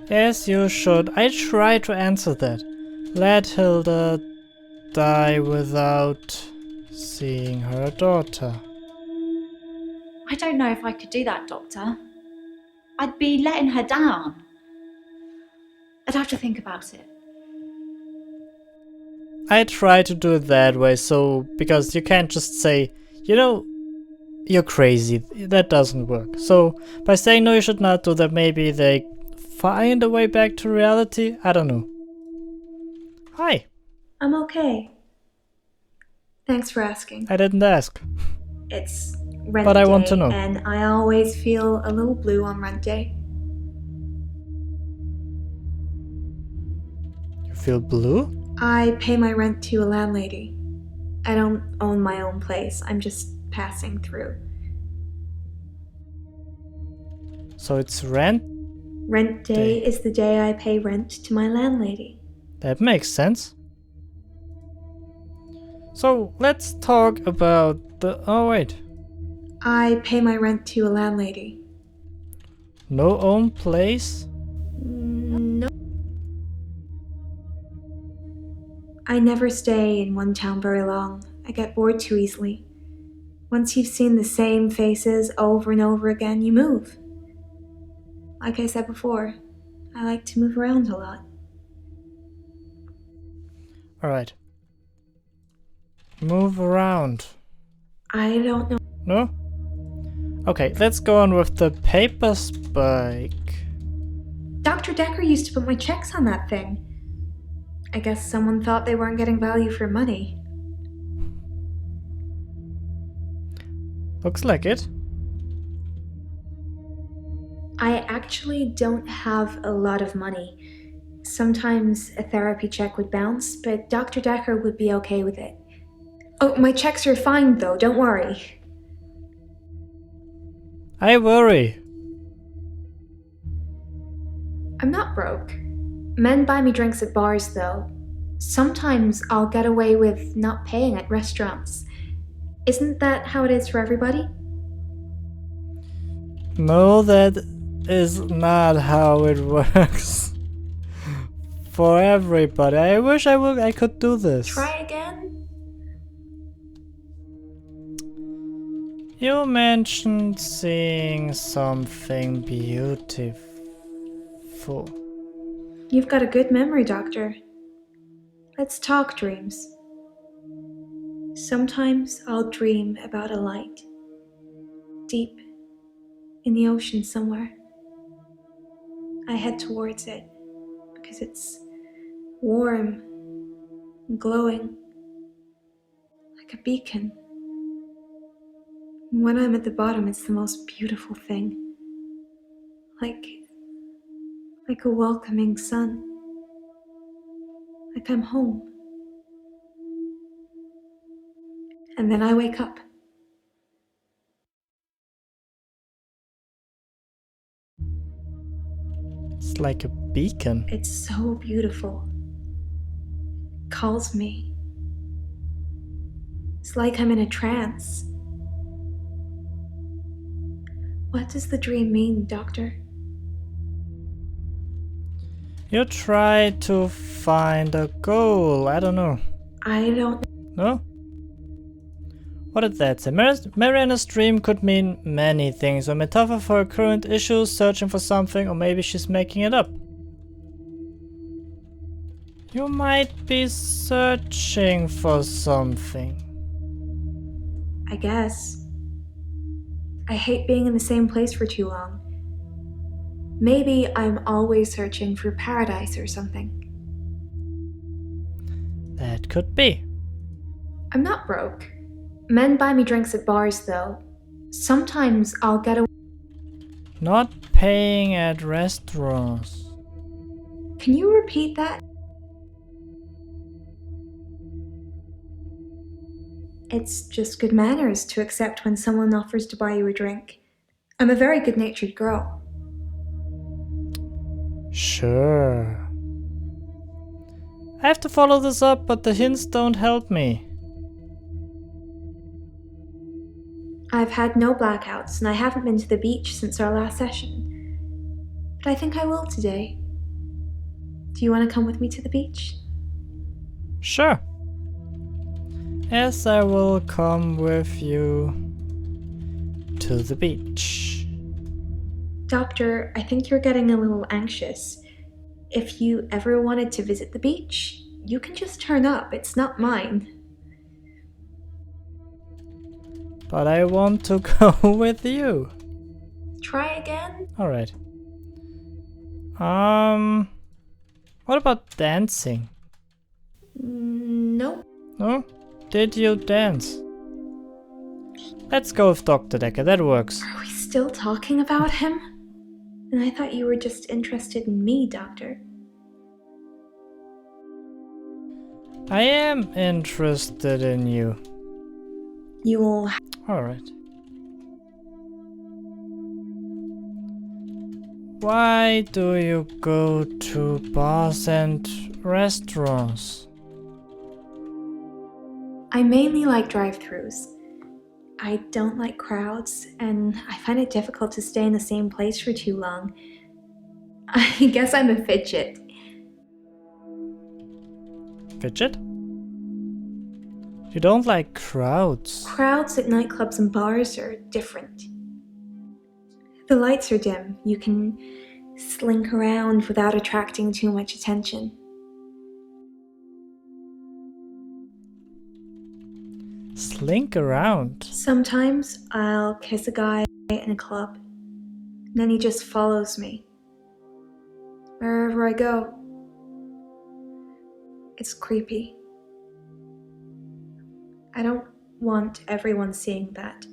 Yes, you should. I try to answer that. Let Hilda die without seeing her daughter. I don't know if I could do that, Doctor. I'd be letting her down. I'd have to think about it. I try to do it that way, because you can't just say, you know, you're crazy. That doesn't work. So by saying no, you should not do that, maybe they find a way back to reality. I don't know. Hi. I'm okay. Thanks for asking. I didn't ask. It's rent But day, I want to know. and I always feel a little blue on rent day. You feel blue? I pay my rent to a landlady. I don't own my own place. I'm just passing through. So it's rent? Rent day is the day I pay rent to my landlady. That makes sense. So let's talk about the... Oh wait. I pay my rent to a landlady. No own place? No. I never stay in one town very long. I get bored too easily. Once you've seen the same faces over and over again, you move. Like I said before, I like to move around a lot. Alright. Move around. I don't know. No? Okay, let's go on with the paper spike. Dr. Dekker used to put my checks on that thing. I guess someone thought they weren't getting value for money. Looks like it. I actually don't have a lot of money. Sometimes a therapy check would bounce, but Dr. Dekker would be okay with it. Oh, my checks are fine though, don't worry. I worry. I'm not broke. Men buy me drinks at bars though. Sometimes I'll get away with not paying at restaurants. Isn't that how it is for everybody? No, that is not how it works. For everybody. I wish I could do this. Try again? You mentioned seeing something beautiful. You've got a good memory, Doctor. Let's talk dreams. Sometimes I'll dream about a light. Deep in the ocean somewhere. I head towards it because it's warm and glowing like a beacon. And when I'm at the bottom, it's the most beautiful thing. Like a welcoming sun. Like I'm home. And then I wake up. It's like a beacon. It's so beautiful. It calls me. It's like I'm in a trance. What does the dream mean, Doctor? You try to find a goal. I don't know. I don't... No? What did that say? Marianna's dream could mean many things. A metaphor for her current issues, searching for something, or maybe she's making it up. You might be searching for something. I guess. I hate being in the same place for too long. Maybe I'm always searching for paradise or something. That could be. I'm not broke. Men buy me drinks at bars though. Sometimes I'll get away. Not paying at restaurants. Can you repeat that? It's just good manners to accept when someone offers to buy you a drink. I'm a very good-natured girl. Sure. I have to follow this up, but the hints don't help me. I've had no blackouts, and I haven't been to the beach since our last session. but I think I will today. Do you want to come with me to the beach? Sure. Yes, I will come with you to the beach. Doctor, I think you're getting a little anxious. If you ever wanted to visit the beach, you can just turn up. It's not mine. But I want to go with you. Try again? Alright. What about dancing? Nope. No? Did you dance? Let's go with Doctor Dekker, that works. Are we still talking about him? And I thought you were just interested in me, Doctor. I am interested in you. You will. Alright. Why do you go to bars and restaurants? I mainly like drive-thrus. I don't like crowds, and I find it difficult to stay in the same place for too long. I guess I'm a fidget. Fidget? You don't like crowds. Crowds at nightclubs and bars are different. The lights are dim. You can slink around without attracting too much attention. Slink around? Sometimes I'll kiss a guy in a club, and then he just follows me. Wherever I go. It's creepy. I don't want everyone seeing that.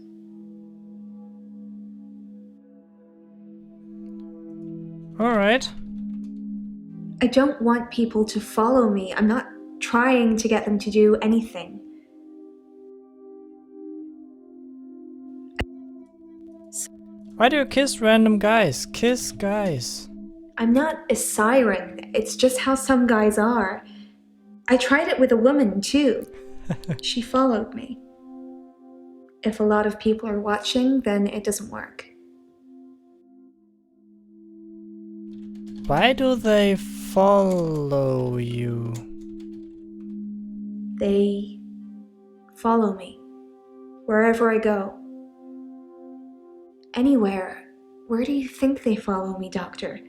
Alright. I don't want people to follow me. I'm not trying to get them to do anything. Why do you kiss random guys? Kiss guys. I'm not a siren. It's just how some guys are. I tried it with a woman too. She followed me. If a lot of people are watching, then it doesn't work. Why do they follow you? They follow me. Wherever I go. Anywhere. Where do you think they follow me, Doctor?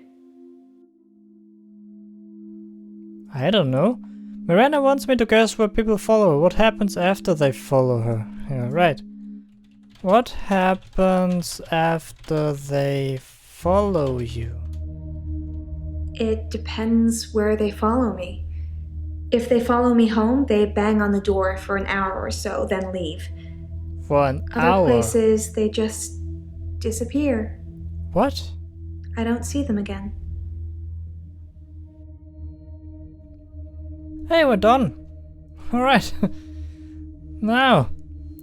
I don't know. Marianna wants me to guess where people follow her. What happens after they follow her? Yeah, right. What happens after they follow you? It depends where they follow me. If they follow me home, they bang on the door for an hour or so, then leave. For an Other hour? places, they just disappear. What? I don't see them again. Hey, we're done. Alright. Now,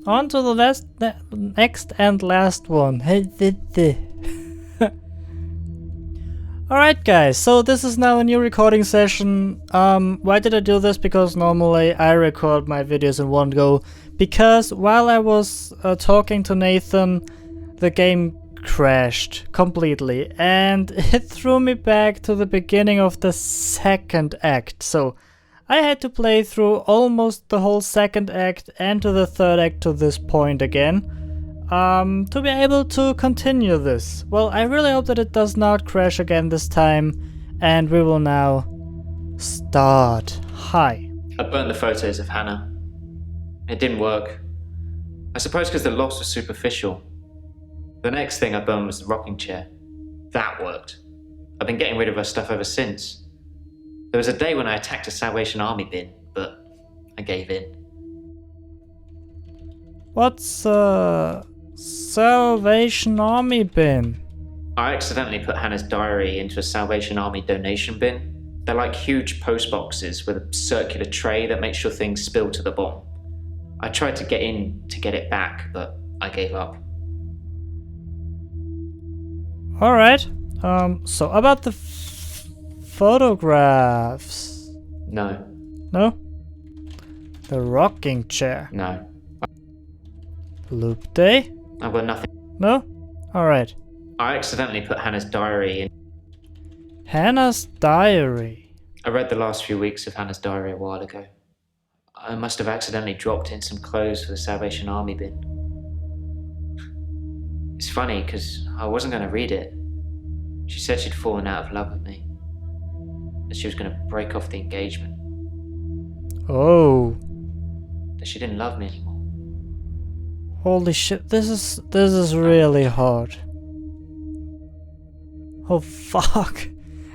on to the next and last one. Alright guys, so this is now a new recording session. Why did I do this? Because normally I record my videos in one go. Because while I was talking to Nathan, the game crashed completely. And it threw me back to the beginning of the second act. So I had to play through almost the whole second act and to the third act to this point again, to be able to continue this. Well, I really hope that it does not crash again this time, and we will now start. Hi. I burned the photos of Hannah. It didn't work. I suppose because the loss was superficial. The next thing I burned was the rocking chair. That worked. I've been getting rid of her stuff ever since. There was a day when I attacked a Salvation Army bin, but I gave in. What's a Salvation Army bin? I accidentally put Hannah's diary into a Salvation Army donation bin. They're like huge post boxes with a circular tray that makes sure things spill to the bottom. I tried to get in to get it back, but I gave up. Alright, so about the photographs. No. No? The rocking chair. No. Loop day? I've got nothing. No? Alright. I accidentally put Hannah's diary in. Hannah's diary. I read the last few weeks of Hannah's diary a while ago. I must have accidentally dropped in some clothes for the Salvation Army bin. It's funny, because I wasn't going to read it. She said she'd fallen out of love with me. That she was going to break off the engagement. Oh. That she didn't love me anymore. Holy shit, this is really hard. Oh fuck.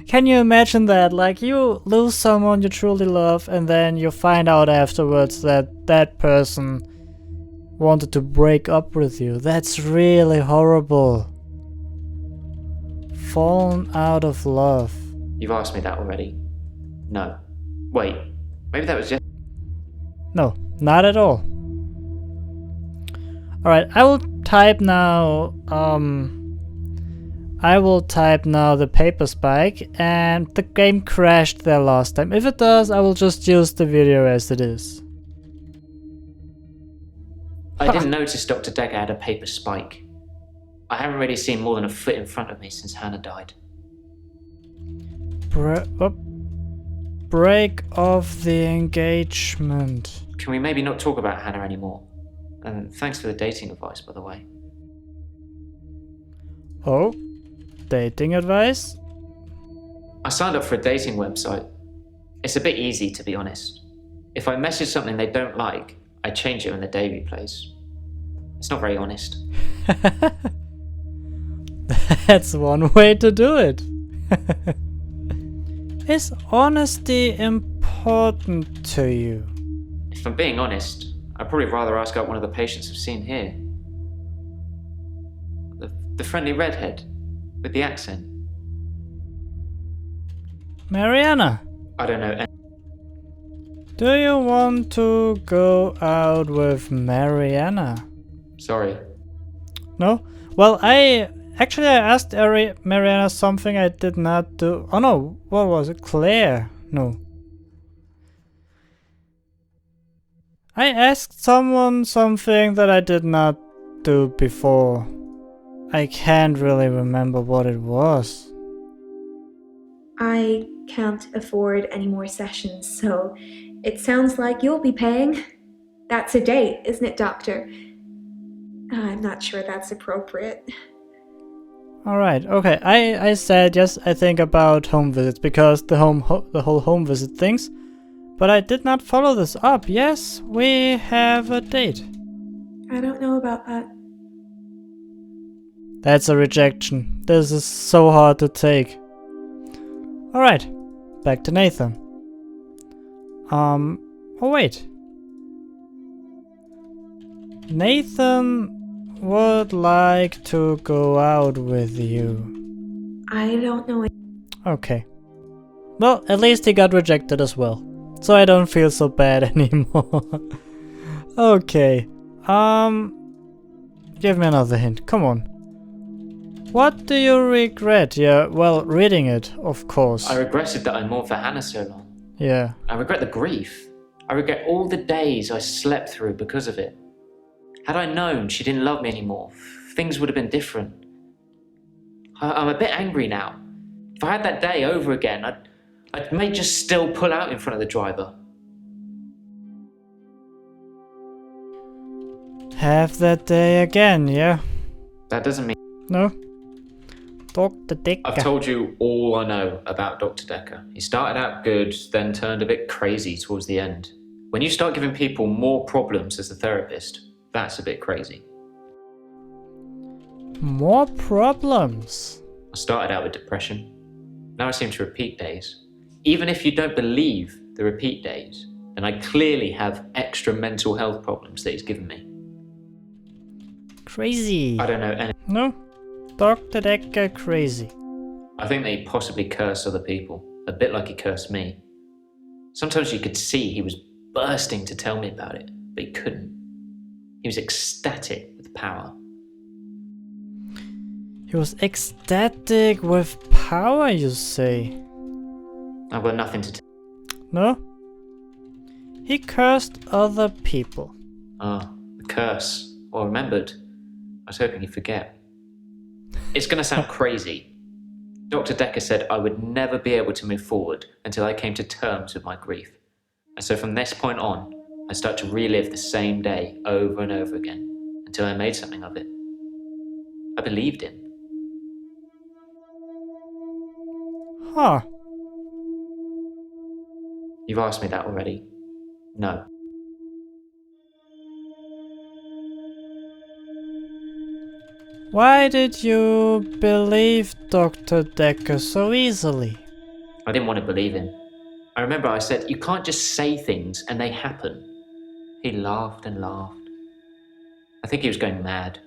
Can you imagine that? Like, you lose someone you truly love and then you find out afterwards that that person wanted to break up with you. That's really horrible. Fallen out of love. You've asked me that already. No. Wait. Maybe that was just... No, not at all. Alright, I will type now, the paper spike, and the game crashed there last time. If it does, I will just use the video as it is. I didn't notice Dr. Dekker had a paper spike. I haven't really seen more than a foot in front of me since Hannah died. Break off the engagement. Can we maybe not talk about Hannah anymore? And thanks for the dating advice, by the way. Oh? Dating advice? I signed up for a dating website. It's a bit easy, to be honest. If I message something they don't like, I change it when the day replays. It's not very honest. That's one way to do it. Is honesty important to you? If I'm being honest, I'd probably rather ask out one of the patients I've seen here. The friendly redhead with the accent. Marianna, I don't know. do you want to go out with Marianna? Sorry. No? Well, I asked Marianna something I did not do. Oh no, what was it? Claire? No. I asked someone something that I did not do before. I can't really remember what it was. I can't afford any more sessions, so it sounds like you'll be paying. That's a date, isn't it, Doctor? I'm not sure that's appropriate. Alright, okay. I said yes, I think about home visits because the whole home visit things. But I did not follow this up. Yes, we have a date. I don't know about that. That's a rejection. This is so hard to take. Alright, back to Nathan. Oh wait. Nathan would like to go out with you. I don't know. Okay. Well, at least he got rejected as well. So I don't feel so bad anymore. Okay. Give me another hint. Come on. What do you regret? Yeah, well, reading it, of course. I regretted that I mourned for Hannah so long. Yeah. I regret the grief. I regret all the days I slept through because of it. Had I known she didn't love me anymore, things would have been different. I'm a bit angry now. If I had that day over again, I may just still pull out in front of the driver. Have that day again, yeah? That doesn't mean... No? Doctor Dekker. I've told you all I know about Dr. Dekker. He started out good, then turned a bit crazy towards the end. When you start giving people more problems as a therapist, that's a bit crazy. More problems? I started out with depression. Now I seem to repeat days. Even if you don't believe the repeat days, then I clearly have extra mental health problems that he's given me. Crazy. I don't know any... No? Dr. Dekker crazy. I think that he possibly cursed other people, a bit like he cursed me. Sometimes you could see he was bursting to tell me about it, but he couldn't. He was ecstatic with power. He was ecstatic with power, you say? I've got nothing to tell. No? He cursed other people. Ah, the curse. Or remembered. I was hoping you'd forget. It's gonna sound crazy, Dr. Dekker said I would never be able to move forward until I came to terms with my grief. And so from this point on, I start to relive the same day over and over again until I made something of it. I believed him. Huh. You've asked me that already. No. Why did you believe Dr. Dekker so easily? I didn't want to believe him. I remember I said, you can't just say things and they happen. He laughed and laughed. I think he was going mad.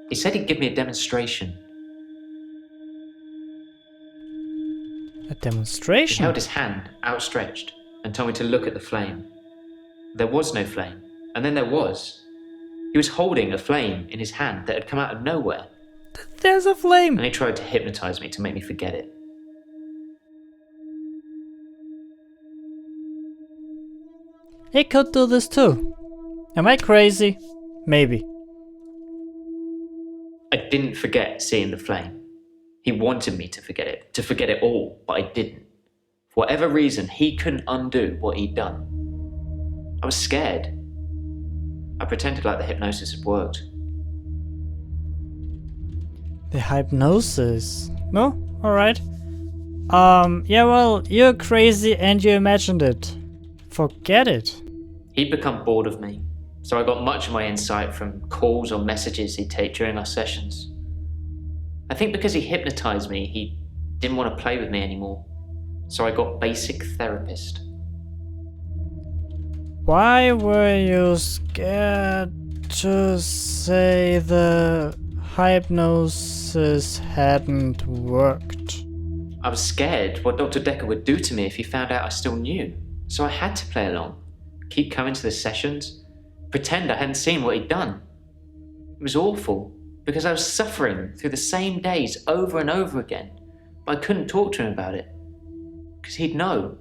He said he'd give me a demonstration. A He demonstration? held his hand outstretched and told me to look at the flame. There was no flame, and then there was. He was holding a flame in his hand that had come out of nowhere, There's a flame! and he tried to hypnotize me to make me forget it. He could do this too. Am I crazy? Maybe. I didn't forget seeing the flame. He wanted me to forget it all, but I didn't. For whatever reason, he couldn't undo what he'd done. I was scared. I pretended like the hypnosis had worked. The hypnosis. No? Alright. Yeah, well, you're crazy and you imagined it. Forget it. He'd become bored of me, so I got much of my insight from calls or messages he'd take during our sessions. I think because he hypnotized me, he didn't want to play with me anymore, so I got basic therapist. Why were you scared to say the hypnosis hadn't worked? I was scared what Dr. Dekker would do to me if he found out I still knew, so I had to play along, keep coming to the sessions, pretend I hadn't seen what he'd done. It was awful, because I was suffering through the same days over and over again, but I couldn't talk to him about it, because he'd know.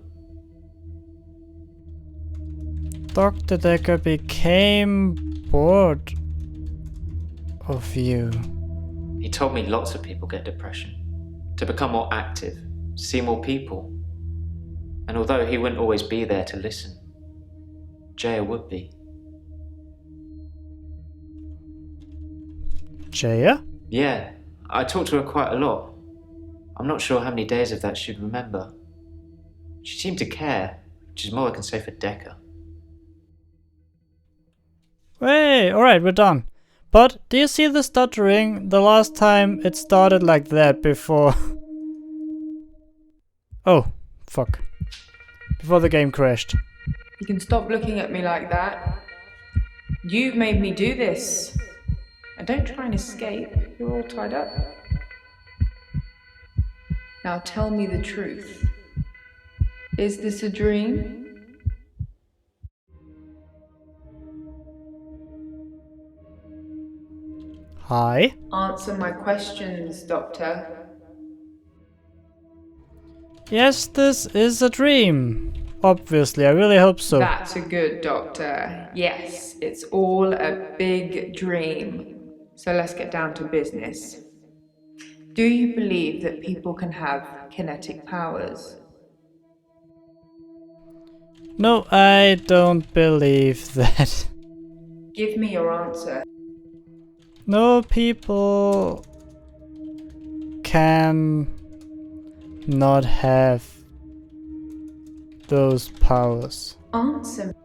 Dr. Dekker became bored of you. He told me lots of people get depression, to become more active, see more people. And although he wouldn't always be there to listen, Jaya would be. Jaya? Yeah, I talked to her quite a lot. I'm not sure how many days of that she'd remember. She seemed to care, which is more I can say for Dekker. Hey, alright, we're done. But do you see the stuttering? The last time it started like that before. Oh, fuck. Before the game crashed. You can stop looking at me like that. You've made me do this. And don't try and escape. You're all tied up. Now tell me the truth. Is this a dream? Hi? Answer my questions, Doctor. Yes, this is a dream. Obviously, I really hope so. That's a good doctor. Yes, it's all a big dream. So let's get down to business. Do you believe that people can have kinetic powers? No, I don't believe that. Give me your answer. No, people can not have those powers. Answer.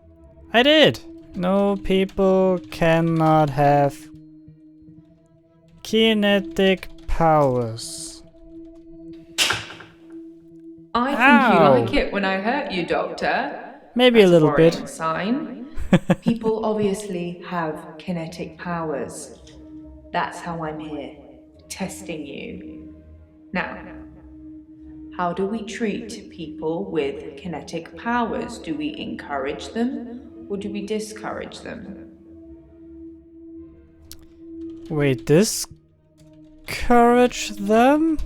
I did. No, people cannot have kinetic powers. I think Ow. you like it when I hurt you, Doctor. Maybe That's a little worrying bit. Sign. People obviously have kinetic powers. That's how I'm here, testing you. Now, how do we treat people with kinetic powers? Do we encourage them or do we discourage them? Wait, discourage them?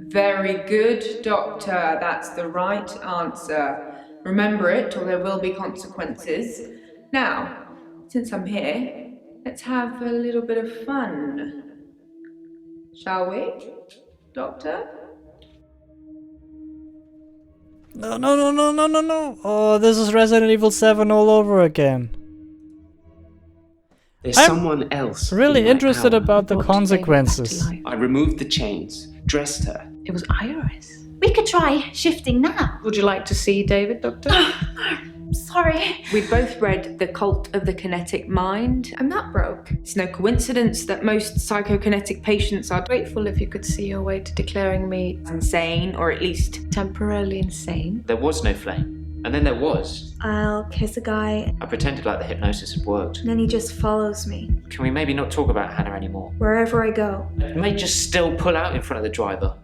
Very good, Doctor. That's the right answer. Remember it, or there will be consequences. Now, since I'm here, let's have a little bit of fun. Shall we? Doctor? No, no, no, no, no, no, no. Oh, this is Resident Evil 7 all over again. There's I'm someone else. Really in my interested hour. about the Brought David back to consequences. life. I removed the chains, dressed her. It was Iris. We could try shifting now. Would you like to see David, Doctor? Sorry. We both read The Cult of the Kinetic Mind. I'm not broke. It's no coincidence that most psychokinetic patients are Grateful if you could see your way to declaring me insane, or at least temporarily insane. There was no flame. And then there was. I'll kiss a guy, I pretended like the hypnosis had worked. and then he just follows me Can we maybe not talk about Hannah anymore? wherever I go. I may just still pull out in front of the driver.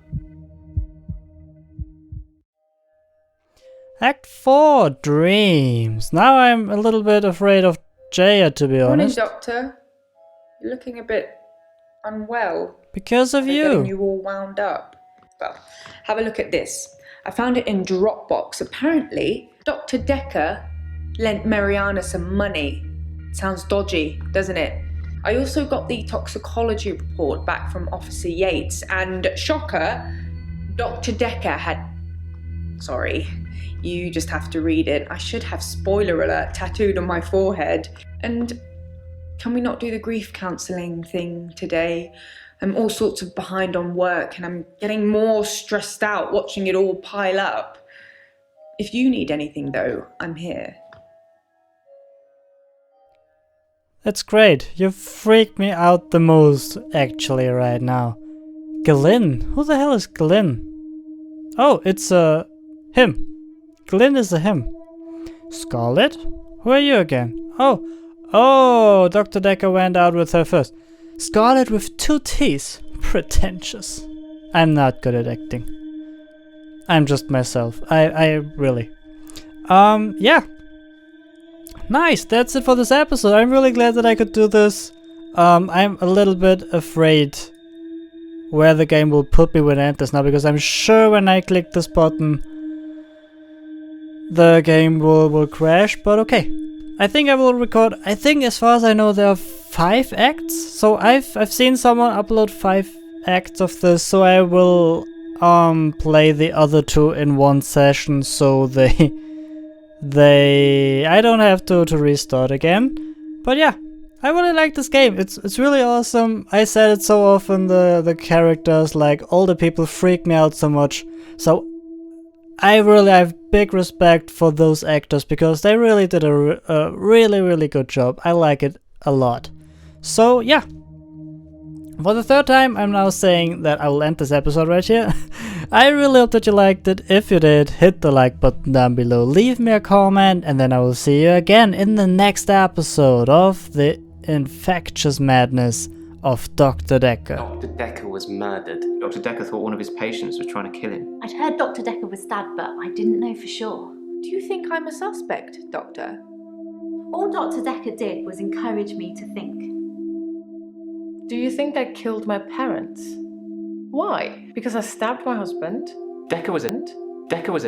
Act 4, Dreams. Now I'm a little bit afraid of Jaya, to be Morning, honest. Doctor. You're looking a bit unwell. Because of They're getting you. you all wound up. Well, have a look at this. I found it in Dropbox. Apparently, Dr. Dekker lent Marianna some money. Sounds dodgy, doesn't it? I also got the toxicology report back from Officer Yates, and shocker, Dr. Dekker had... Sorry, you just have to read it. I should have spoiler alert tattooed on my forehead. And can we not do the grief counselling thing today? I'm all sorts of behind on work and I'm getting more stressed out watching it all pile up. If you need anything though, I'm here. That's great. You freaked me out the most, actually, right now. Glyn? Who the hell is Glyn? Oh, it's him. Glyn is a him. Scarlet? Who are you again? Oh, Dr. Dekker went out with her first. Scarlet with 2 T's. Pretentious. I'm not good at acting. I'm just myself. I really. Yeah. Nice, that's it for this episode. I'm really glad that I could do this. I'm a little bit afraid where the game will put me when it enters now, because I'm sure when I click this button the game will crash, but okay. I think I will record, I think as far as I know there are 5 acts, so I've seen someone upload 5 acts of this, so I will play the other 2 in one session, so I don't have to restart again. But yeah, I really like this game. It's really awesome. I said it so often, the characters, like all the people freak me out so much. So I really have big respect for those actors because they really did a really good job. I like it a lot. So yeah. For the 3rd time, I'm now saying that I will end this episode right here. I really hope that you liked it. If you did, hit the like button down below, leave me a comment, and then I will see you again in the next episode of the Infectious Madness of Dr. Dekker. Dr. Dekker was murdered. Dr. Dekker thought one of his patients was trying to kill him. I'd heard Dr. Dekker was stabbed, but I didn't know for sure. Do you think I'm a suspect, Doctor? All Dr. Dekker did was encourage me to think. Do you think I killed my parents? Why? Because I stabbed my husband? Dekker was